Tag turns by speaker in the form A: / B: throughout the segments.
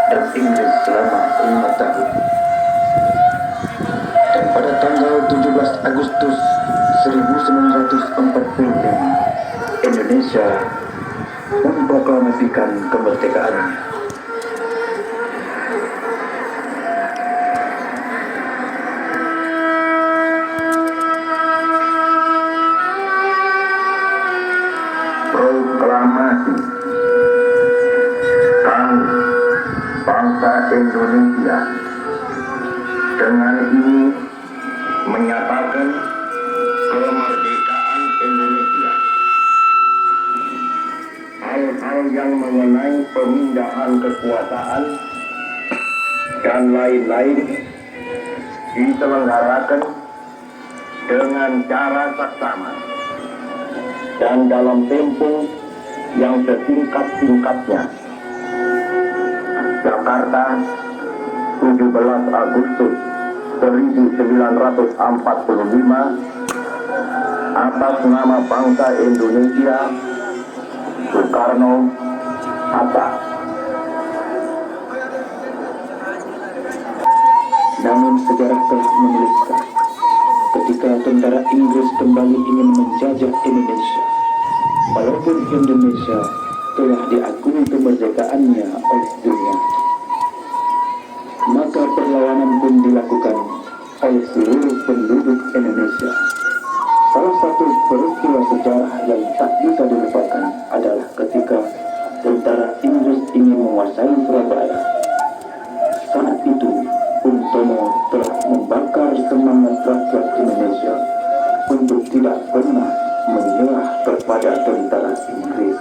A: dan Inggris selama 5 tahun. Dan pada tanggal 17 Agustus 1945, Indonesia memproklamasikan kemerdekaannya. Proklamasi kami bangsa Indonesia dengan ini menyatakan kemerdekaan Indonesia. Hal-hal yang mengenai pemindahan kekuasaan dan lain-lain diselenggarakan dengan cara saksama dan dalam tempo yang setingkat-tingkatnya. Jakarta, 17 Agustus 1945, atas nama bangsa Indonesia, Soekarno Hatta.
B: Namun sejarah telah menuliskan, ketika tentara Inggris kembali ingin menjajah Indonesia, walaupun Indonesia telah diakui kemerdekaannya oleh dunia, maka perlawanan pun dilakukan oleh seluruh penduduk Indonesia. Salah satu peristiwa sejarah yang tak bisa dilupakan adalah ketika tentara Inggris ingin menguasai Surabaya. Saat itu, Bung Tomo telah membakar semangat rakyat Indonesia untuk tidak pernah menyerah kepada tentara Inggris.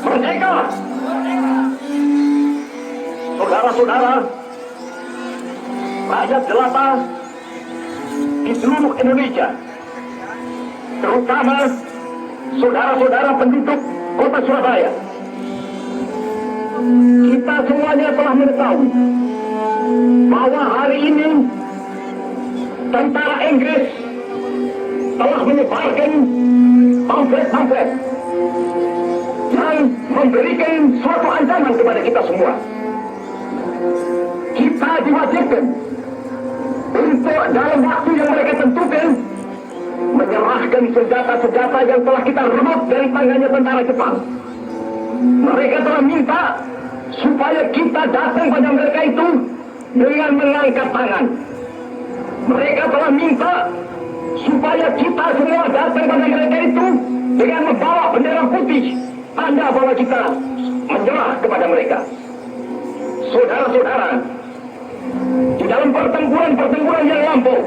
A: Merdeka! Saudara-saudara, rakyat jelata di seluruh Indonesia, terutama saudara-saudara penduduk kota Surabaya, kita semuanya telah mengetahui bahwa hari ini tentara Inggris telah menyebarkan pamflet-pamflet yang memberikan suatu ancaman kepada kita semua. Kita diwajibkan untuk dalam waktu yang mereka tentukan menyerahkan senjata-senjata yang telah kita rebut dari tangannya tentara Jepang. Mereka telah minta supaya kita datang pada mereka itu dengan mengangkat tangan. Mereka telah minta supaya kita semua datang pada mereka itu dengan membawa bendera putih, tanda bahwa kita menyerah kepada mereka. Saudara-saudara, di dalam pertempuran-pertempuran yang lampau,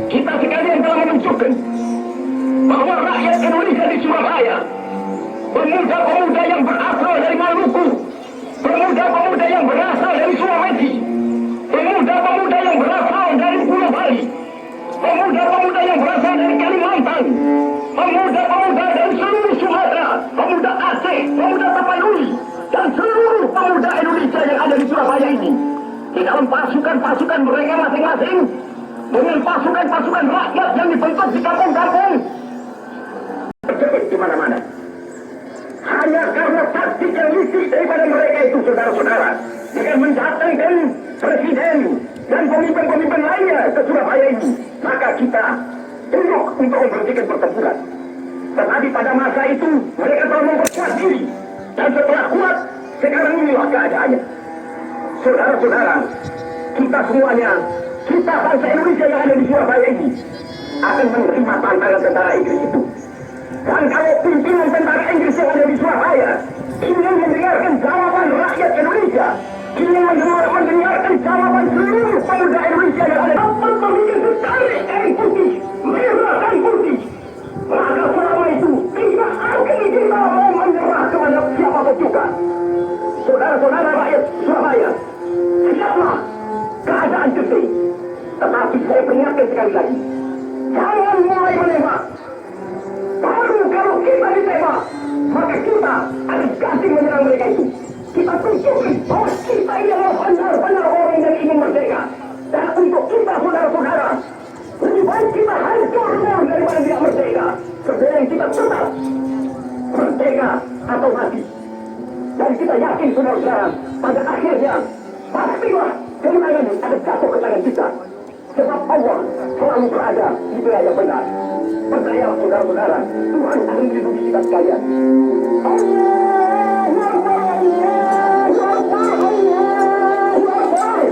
A: kita sekalian telah menunjukkan bahwa rakyat Indonesia di Surabaya, pemuda-pemuda yang berasal dari Maluku, pemuda-pemuda yang berasal dari Sulawesi, pemuda-pemuda yang berasal dari Pulau Bali, pemuda-pemuda yang berasal dari Kalimantan, pemuda-pemuda dari seluruh Sumatera, pemuda Aceh, pemuda Tapanuli, dan seluruh pemuda Indonesia yang ada di Surabaya ini, di dalam pasukan-pasukan mereka masing-masing, dengan pasukan-pasukan rakyat yang dibentuk di kampung-kampung, terjepit di mana-mana. taktik yang licik daripada mereka itu, saudara-saudara, dengan mendatangkan presiden dan pemimpin-pemimpin lainnya ke Surabaya ini, maka kita tunduk untuk memberhentikan pertempuran. Tetapi pada masa itu mereka telah memperkuat diri, dan setelah kuat, sekarang inilah keadaannya. Saudara-saudara, kita semuanya, kita bangsa Indonesia yang ada di Surabaya ini akan menerima tantangan tentara Inggris itu. Dan kalau pimpinan tentara Inggris yang ada di Surabaya ingin mendengarkan jawaban rakyat Indonesia, ingin mendengarkan jawaban seluruh pemuda Indonesia yang ada, dapat memiliki sekali air putih, merah dan putih, maka selama itu tidak akan kita mau menyerah kepada siapapun juga. Saudara-saudara rakyat Surabaya, siaplah keadaan genting. Tetapi saya peringatkan sekali lagi, jangan mulai menembak. Baru kalau kita ditembak, maka kita akan kasih menyerang mereka itu. Kita tunjukkan bahwa kita ini adalah benar-benar orang yang ingin merdeka. Dan untuk kita, saudara-saudara, lebih baik kita hancur daripada tidak merdeka. Sebelum kita tetap merdeka atau mati. Dan kita yakin, saudara-saudara, pada akhirnya pastilah kemenangan akan jatuh ke tangan kita. Sebab Allah selalu berada di pihak yang benar. Percayalah, saudara-saudara, Tuhan akan melindungi kita sekalian. Allahu Akbar, Allahu Akbar, Allahu Akbar.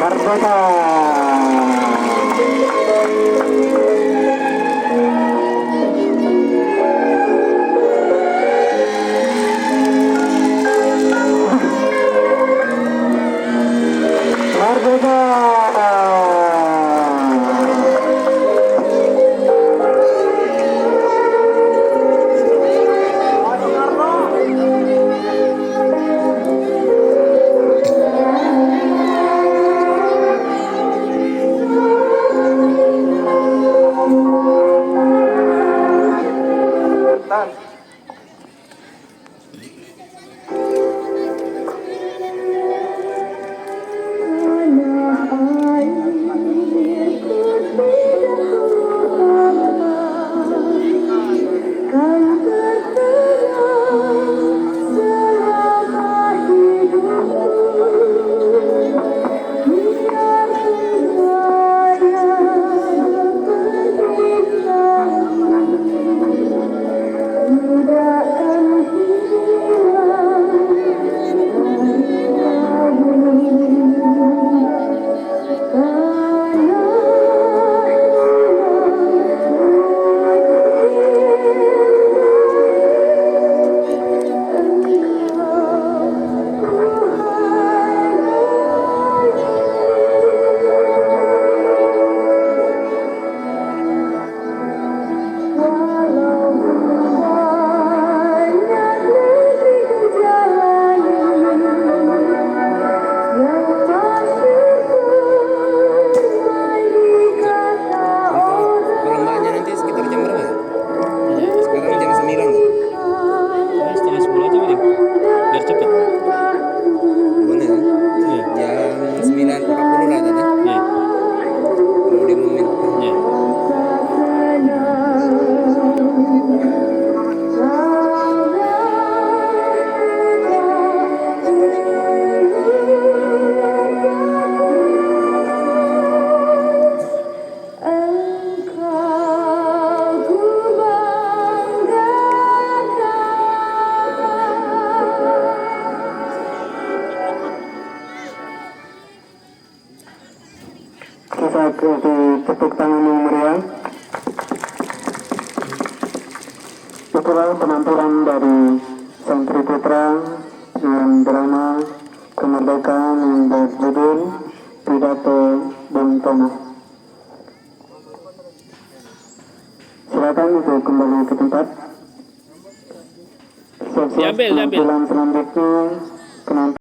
A: Merdeka!
C: bisa ditepuk tangan yang meriah. Itulah penampilan dari Santri Putra dengan drama kemerdekaan yang berjudul Pidato Bung Tomo. Silakan untuk kembali ke tempat. Penampilan selanjutnya penampilan